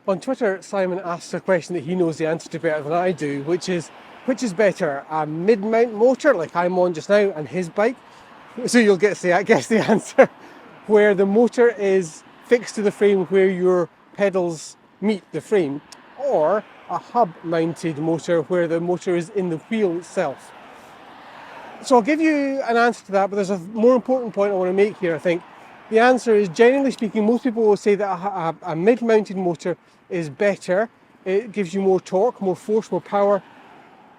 On Twitter, Simon asks a question that he knows the answer to better than I do, which is better, a mid-mount motor like I'm on just now and his bike? So you'll guess the answer, where the motor is fixed to the frame where your pedals meet the frame, or a hub-mounted motor where the motor is in the wheel itself. So I'll give you an answer to that, but there's a more important point I want to make here, I think. The answer is, generally speaking, most people will say that a mid-mounted motor is better. It gives you more torque, more force, more power,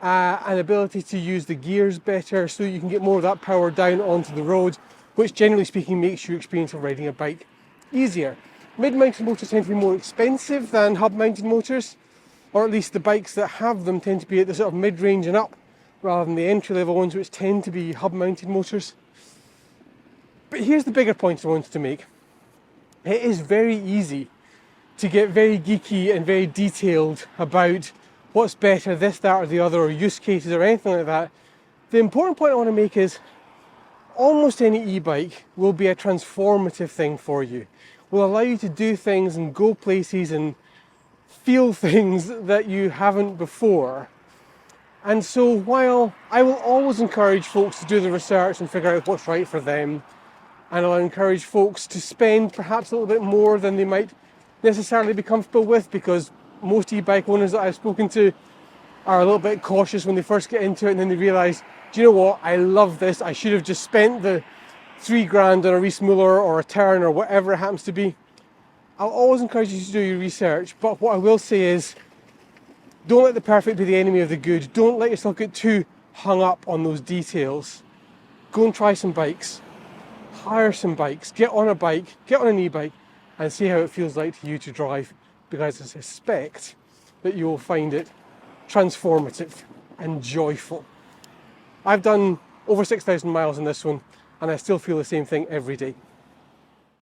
an ability to use the gears better so you can get more of that power down onto the road, which generally speaking makes your experience of riding a bike easier. Mid-mounted motors tend to be more expensive than hub-mounted motors, or at least the bikes that have them tend to be at the sort of mid-range and up, rather than the entry-level ones, which tend to be hub-mounted motors. But here's the bigger point I wanted to make. It is very easy to get very geeky and very detailed about what's better, this, that, or the other, or use cases, or anything like that. The important point I want to make is almost any e-bike will be a transformative thing for you. Will allow you to do things and go places and feel things that you haven't before. And so while I will always encourage folks to do the research and figure out what's right for them, and I'll encourage folks to spend perhaps a little bit more than they might necessarily be comfortable with, because most e-bike owners that I've spoken to are a little bit cautious when they first get into it, and then they realise, do you know what, I love this, I should have just spent the $3,000 on a Reese Muller or a Tern or whatever it happens to be. I'll always encourage you to do your research, but what I will say is, don't let the perfect be the enemy of the good. Don't let yourself get too hung up on those details. Go and try some bikes. Hire some bikes. Get on a bike, get on an e-bike, and see how it feels like to you to drive, because I suspect that you will find it transformative and joyful. I've done over 6,000 miles in this one, and I still feel the same thing every day.